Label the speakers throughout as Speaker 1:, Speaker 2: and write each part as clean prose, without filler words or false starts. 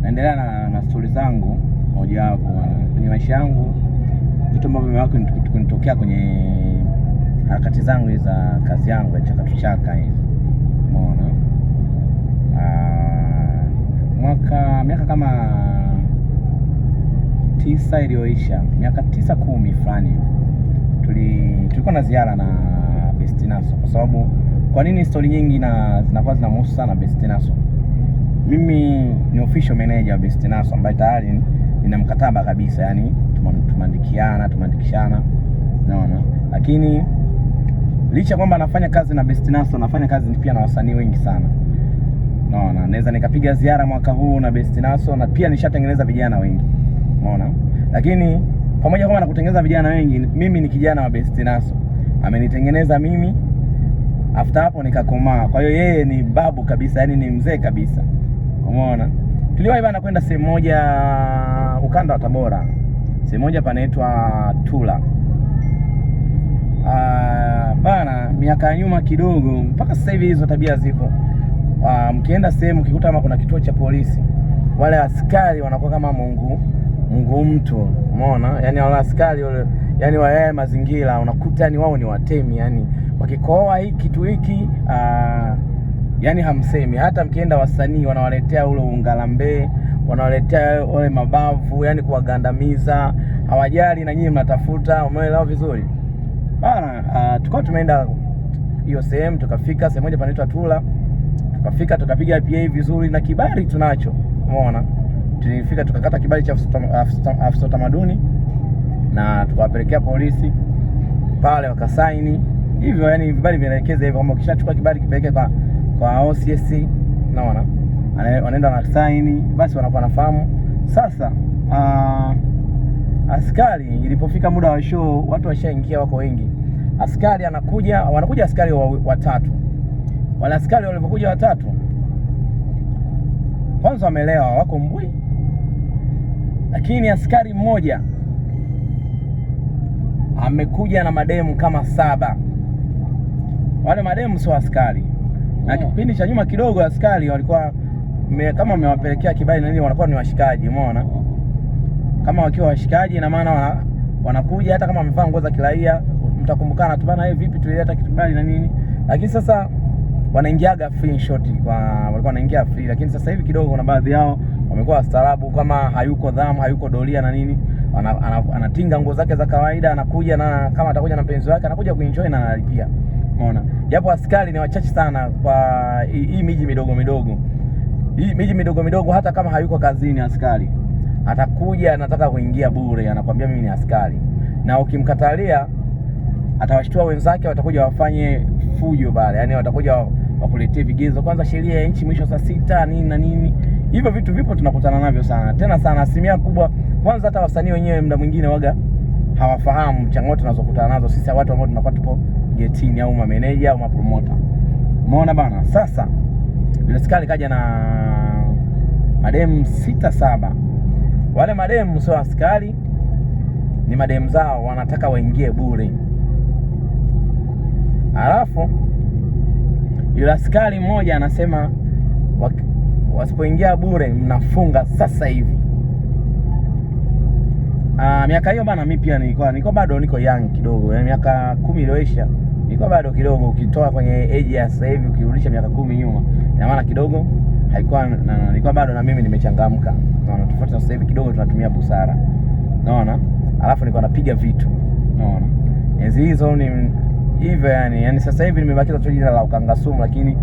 Speaker 1: naendelea na stori zangu. Moja wapo kwenye maisha yangu, vitu ambavyo vimewako kunitokea kwenye harakati zangu za kazi yangu ya chakatuchaka hizi. Umeona? Miaka kama 9 iliyoisha, miaka 9-10 fulani, tulikuwa na ziara na Bestinaso. Kwa sababu kwa nini stori nyingi zinakuwa zinamhusu sana Bestinaso? Mimi ni official manager wa Bestinaso ambaye tayari nina mkataba kabisa, yani tumeandikishana, unaona. Lakini licha kwamba nafanya kazi na Bestinaso, nafanya kazi pia na wasanii wengi sana, unaona. Naweza nikapiga ziara mwaka huu na Bestinaso, na pia nishatengeneza vijana wengi, unaona. Lakini pamoja kwamba nakutengeneza vijana wengi, mimi ni kijana wa Bestinaso, amenitengeneza mimi, after hapo nikakomaa. Kwa hiyo yeye ni babu kabisa, yani ni mzee kabisa, umeona. Tuliwahi bana kwenda sehemu moja ukanda wa Tabora, sehemu moja panaitwa Tula. Bana, miaka ya nyuma kidogo, mpaka sasa hivi hizo tabia zipo. Mkienda sehemu kikuta kama kuna kituo cha polisi, wale askari wanakuwa kama Mungu mtu, umeona. Yani wale askari wale, yani wale mazingira unakuta yani wao ni watemi, yani wakikoa hiki kitu hiki, yani hamsemi. Hata mkienda wasanii wanawaletea ule ungalambe, wanawaletea wale mabavu, yani kuwagandamiza, hawajali na nyinyi mnatafuta. Umeelewa vizuri bana? Tukao tumeenda hiyo sehemu, tukafika sehemu moja panaitwa Tula, tukafika tukapiga PA vizuri na kibali tunacho, umeona. Tulifika tukakata kibali cha afisa utamaduni na tukawapelekea polisi pale, wakasaini hivyo. Yani vibali vinaelekeza hivyo kwamba ukishachukua kibali kipeleke kwa OCS, unaona, wanaenda na saini, basi wanakuwa nafahamu. Sasa askari ilipofika muda wa show, watu washaingia, wako wengi, askari wanakuja askari watatu. Wale askari walipokuja watatu, kwanza wamelewa, wako mbui. Lakini askari mmoja amekuja na mademu kama 7. Wale mademu sio askari. Na kipindi cha nyuma kidogo askari walikuwa kama wamewapelekea kibali na nini, wanakuwa ni washikaji, umeona. Kama wakiwa washikaji, ina maana wanakuja hata kama wamevaa nguo za kiraia, mtakumbukana tu bana, vipi tulileta kibali na nini. Lakini sasa wanaingiaga free shot, walikuwa wanaingia free. Lakini sasa hivi kidogo kuna baadhi yao wamekuwa wastaarabu, kama hayuko dhamu, hayuko dolia na nini, anatinga nguo zake za kawaida, anakuja, na kama atakuja na mpenzi wake anakuja kuenjoy na analipia, umeona. Japo askari ni wachache sana kwa hii miji midogo midogo, hata kama hayuko kazini askari atakuja, anataka kuingia bure, anakuambia mimi ni askari. Na ukimkatalia atawashtua wenzake, watakuja wafanye fujo pale, yani watakuja wakuletee vigezo, kwanza sheria ya nchi mwisho saa 6 nini na nini. Hivyo vitu vipo, tunakutana navyo sana, tena sana, asilimia kubwa. Kwanza hata wasanii wenyewe muda mwingine waga hawafahamu changamoto tunazokutana nazo sisi watu ambao tunakuwa tupo getini, au mameneja au mapromota, umeona bana. Sasa yule askari kaja na mademu 6-7. Wale mademu sio askari, ni mademu zao, wanataka waingie bure. Alafu yule askari mmoja anasema wasipoingia bure mnafunga sasa hivi. Miaka hiyo bana, mimi pia nilikuwa bado niko young kidogo, yani miaka 10 iliyoisha, nilikuwa bado kidogo. Ukitoa kwenye age ya sasa hivi ukirudisha miaka 10 nyuma, ina maana kidogo haikuwa nilikuwa bado na mimi nimechangamka, unaona. Tofauti na sasa hivi kidogo tunatumia busara, unaona. Alafu nilikuwa napiga vitu, unaona. Enzi hizo ni hivyo, yani sasa hivi nimebakiza tu jina la ukangasumu, lakini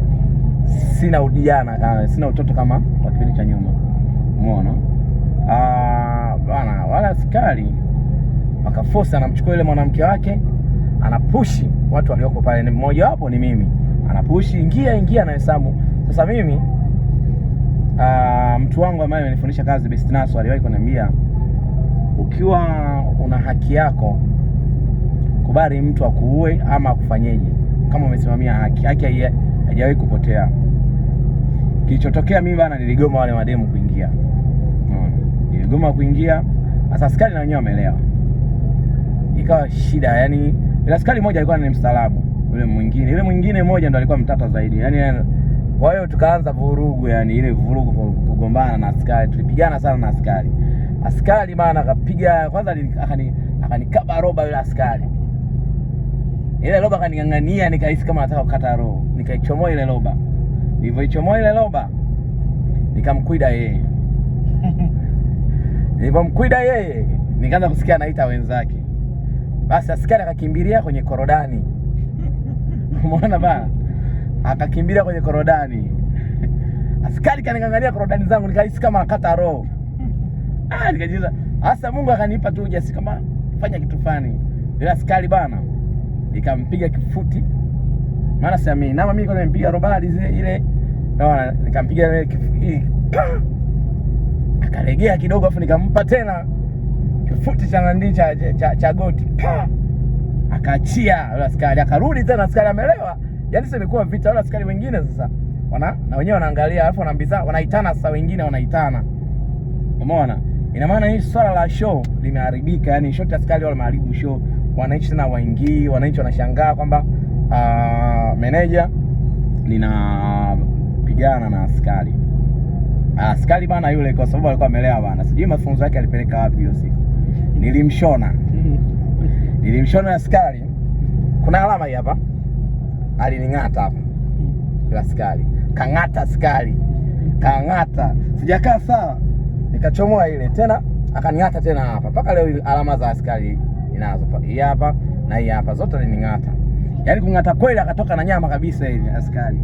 Speaker 1: sina udiana, sina utoto kama kwa kipindi cha nyuma, umeona. Bana, wala askari wakaforce, anamchukua yule mwanamke wake, anapushi watu walioko pale, mmoja wapo ni mimi, anapushi ingia na hesabu. Sasa mimi mtu wangu ambaye amenifundisha kazi Bestinaso aliwahi kuniambia, ukiwa una haki yako, kubali mtu akuue ama akufanyeje, kama umesimamia haki haijawahi kupotea. Kilichotokea mimi bana, niligoma wale mademu kuingia, niligoma kuingia. Sasa askari na wenyewe wameelewa, ikawa shida. Yani yule askari mmoja alikuwa ni mstaarabu, yule mwingine mmoja ndo alikuwa mtata zaidi. Yani Kwa hiyo tukaanza vurugu, yani ile vurugu kugombana na askari. Tulipigana sana na askari. Askari bana akapiga kwanza, akanikaba roba yule askari. Ile roba kaning'ang'ania, nikahisi kama nataka kukata roho. Nikaichomoa ile roba. Nilivyoichomoa ile roba, nikamkwida yeye. Nilipomkwida yeye, nikaanza kusikia anaita wenzake. Basi askari akakimbilia kwenye korodani. Umeona bana? Akakimbilia kwenye korodani. Askari kaning'ang'ania korodani zangu, nikahisi kama nakata roho. Nikajiuliza, hasa Mungu akanipa tu ujasiri kama fanya kitu fulani. Ile askari bana nikampiga kifuti. Maana siamini, na mimi nilikuwa nimempiga robali ile. Naona nikampiga ile kifuti. Akalegea kidogo, afu nikampa tena kifuti cha nandi cha goti. Akaachia yule askari, akarudi tena askari amelewa. Yaani sasa imekuwa vita, wale askari wengine sasa na wenyewe wanaangalia, alafu wanaambizana, wanaitana sasa, wengine wanaitana. Umeona? Ina maana hii swala la show limeharibika, yani shoti askari wale maharibu show. Wananchi tena waingii, wananchi wanashangaa kwamba meneja linapigana na askari. Askari bana yule kwa sababu alikuwa amelewa bana. Sijui mafunzo yake alipeleka wapi hiyo siku. Nilimshona askari. Kuna alama hii hapa. Alining'ata hapa. Yule askari. Kang'ata askari. Kang'ata. Sijakaa sawa. Nikachomoa ile tena, akaning'ata tena hapa. Mpaka leo alama za askari inazo. Hii hapa na hii hapa zote alining'ata. Yaani kung'ata kweli, akatoka na nyama kabisa ile askari.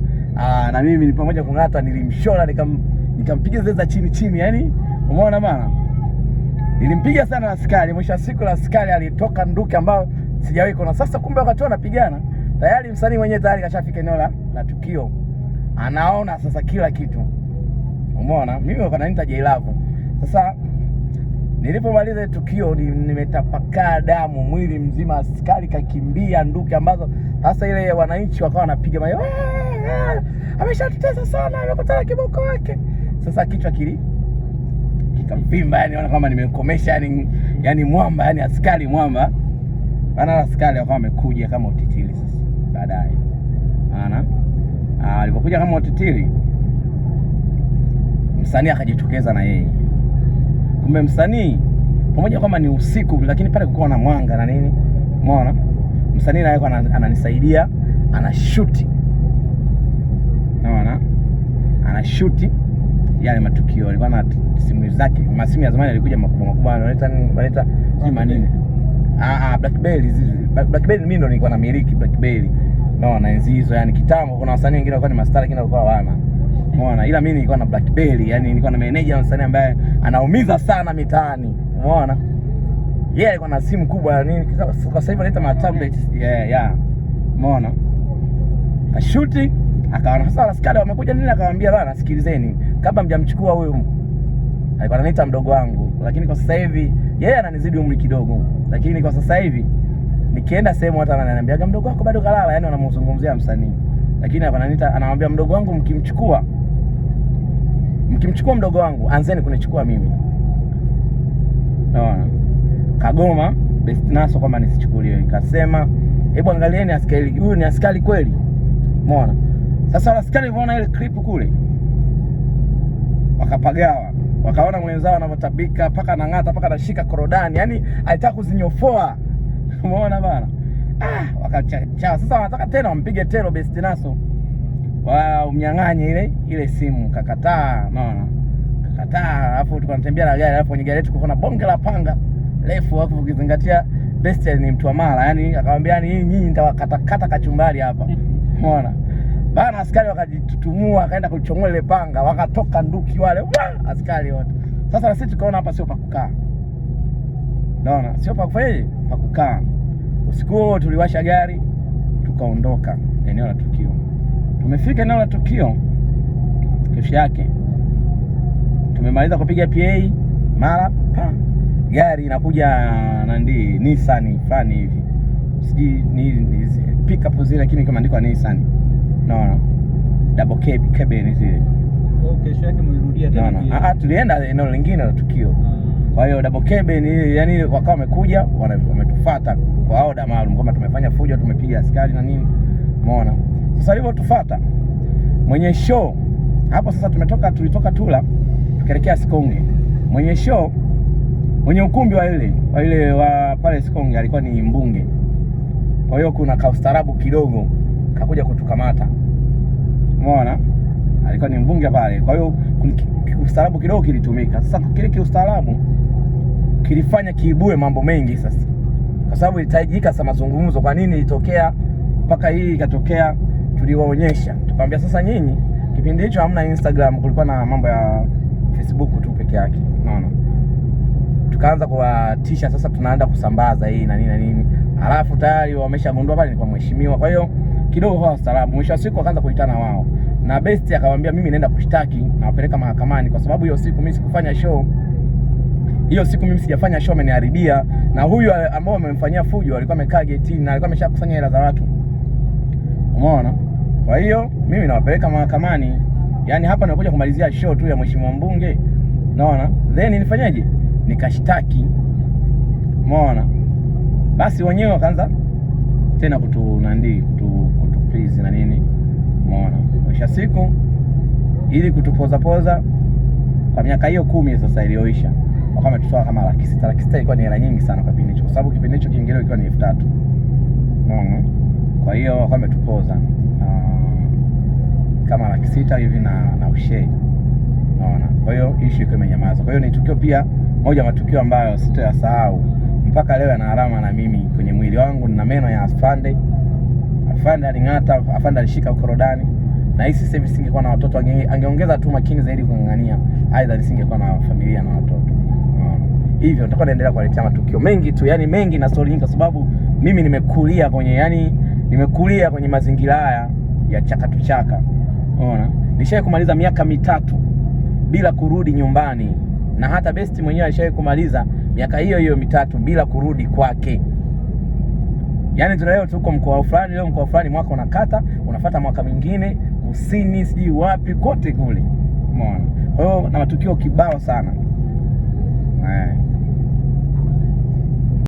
Speaker 1: Na mimi ni pamoja kung'ata, nilimshona nikampiga zile za chini, yani umeona bana. Nilimpiga sana askari. Mwisho wa siku la askari alitoka nduki ambao sijawahi kuona. Sasa kumbe wakati wanapigana tayari msanii mwenyewe tayari kashafika eneo la tukio. Anaona sasa kila kitu. Umeona? Mimi wakaniita Jailavu. Sasa nilipomaliza tukio nimetapakaa damu mwili mzima, askari kakimbia nduki ambazo sasa ile wananchi wakawa wanapiga mayo. Ameshatutesa sana, amekutana kiboko wake. Sasa kichwa kikamvimba, yani naona kama nimekomesha, yani mwamba, yani askari mwamba. Bana askari wakawa wamekuja kama utitili sasa baadaye. Alipokuja kama utitili, msanii akajitokeza na yeye. Kumbe msanii pamoja kwamba ni usiku, lakini pale kulikuwa na mwanga na nini. Umeona? Msanii naye ananisaidia, anashuti. Unaona? Anashuti yale matukio. Alikuwa na simu zake, masimu ya zamani alikuja makubwa, wanaita zima nini? Blackberry. Blackberry mimi ndo nilikuwa namiliki Blackberry. Unaona, enzi hizo, yani kitambo kuna wasanii wengine walikuwa ni mastaa, lakini walikuwa hawana. Umeona? Ila mimi nilikuwa na Blackberry, yani nilikuwa na manager msanii ambaye anaumiza sana mitaani. Umeona? Yeye alikuwa na simu kubwa nini, kwa sasa hivi anaita tablet. Umeona? Kashuti, akaona sasa askari wamekuja nini, akamwambia bana, sikilizeni, kabla mjamchukua huyu, alikuwa ananiita mdogo wangu, lakini kwa sasa hivi yeye ananizidi umri kidogo, lakini kwa sasa hivi nikienda sehemu hata ananiambia mdogo wako bado kalala, yani wanamzungumzia msanii, lakini ananiita, anamwambia mdogo wangu, mkimchukua mdogo wangu anzeni kunichukua mimi. Naona kagoma Best Naso kama nisichukuliwe, ikasema hebu angalieni askari huyu ni askari kweli. Umeona? Sasa askari wanaona ile clip kule, wakapagawa, wakaona mwenzao anavyotabika, paka anang'ata, paka anashika korodani, yani alitaka kuzinyofoa. Umeona bana? Wakachacha. Sasa wanataka tena wampige tero Best Naso, umnyang'anye ile simu. Kakataa. Unaona? Kakataa. Alafu tunatembea na gari, alafu kwenye gari yetu kuna bonge la panga refu, hapo ukizingatia Best ni mtu wa mara, yani akamwambia, yani nyinyi nitawakatakata kachumbari hapa. Umeona? Bana askari wakajitutumua, akaenda kulichomoa ile panga, wakatoka nduki wale askari wote. Sasa na sisi tukaona hapa sio pa kukaa. Naona sio pa kufanya, pa kukaa. Usiku huo tuliwasha gari, tukaondoka eneo la tukio. Tumefika eneo la tukio, kesho yake tumemaliza kupiga PA, mara gari inakuja Nissan fulani hivi. Siji ni pick up zile, lakini kama andiko Nissan. Naona double cabin zile.
Speaker 2: Kesho yake mlirudia
Speaker 1: tena. Tulienda eneo lingine la tukio. Kwa hiyo double cabin ile, yani wakawa wamekuja, wametufuata kwa oda maalum kama tumefanya fujo, tumepiga askari na nini. Umeona? Sasa walivyotufuata, mwenye show hapo sasa, tulitoka Tula tukaelekea Sikonge. Mwenye show, mwenye ukumbi wa ile wa pale Sikonge alikuwa ni mbunge. Kwa hiyo kuna kaustaarabu kidogo kakuja kutukamata. Umeona? Alikuwa ni mbunge pale. Kwa hiyo ustaarabu kidogo kilitumika. Sasa kile kiustaarabu kilifanya kiibue mambo mengi sasa. Kwa sababu ilitajika sasa mazungumzo, kwa nini ilitokea mpaka hii ikatokea, tuliwaonyesha. Tukamwambia sasa nyinyi kipindi hicho hamna Instagram, kulikuwa na mambo ya Facebook tu peke yake. Unaona? Tukaanza kuwatisha sasa tunaenda kusambaza hii na nini na nini. Alafu tayari wameshagundua pale ni kwa mheshimiwa. Kwa hiyo kidogo kwa ustaarabu, mwisho wa siku wakaanza kuitana wao. Na Best akamwambia mimi naenda kushtaki na wapeleka mahakamani kwa sababu hiyo siku mimi sikufanya show. Hiyo siku mimi sijafanya show, ameniharibia. Na huyu ambao amemfanyia fujo alikuwa amekaa getini na alikuwa ameshakusanya hela za watu. Umeona? Kwa hiyo mimi nawapeleka mahakamani. Yaani hapa nakuja kumalizia show tu ya mheshimiwa mbunge. Unaona? Then nifanyaje? Nikashtaki. Umeona? Basi wenyewe wakaanza tena kutu please na nini. Umeona? Mwisho siku ili kutupoza kwa miaka hiyo 10 sasa iliyoisha, wakawa wametutoa kama laki sita ilikuwa ni hela nyingi sana kwa kipindi hicho, kwa sababu kipindi hicho kiingilio ilikuwa ni 3000. Umeona? Kwa hiyo wakawa wametupoza kama laki sita hivi na ushe. Unaona? Kwa hiyo issue iko imenyamaza. Kwa hiyo ni tukio pia moja matukio ambayo sitayasahau mpaka leo, yana alama na mimi kwenye mwili wangu. Nina meno ya afande aling'ata, afande alishika korodani. Na hisi sasa hivi singekuwa na watoto, angeongeza tu makini zaidi kung'ang'ania, aidha nisingekuwa na familia na watoto. Hivyo nitakuwa naendelea kuwaletea matukio mengi tu, yani mengi na story nyingi, kwa sababu mimi nimekulia kwenye mazingira haya ya chaka. Unaona? Nishaye kumaliza miaka 3 bila kurudi nyumbani, na hata Best mwenyewe alishaye kumaliza miaka hiyo 3 bila kurudi kwake. Yaani leo tuko mkoa fulani, mwaka unakata, unafuata mwaka mwingine, kusini sijui wapi, kote kule. Umeona? Kwa hiyo na matukio kibao sana.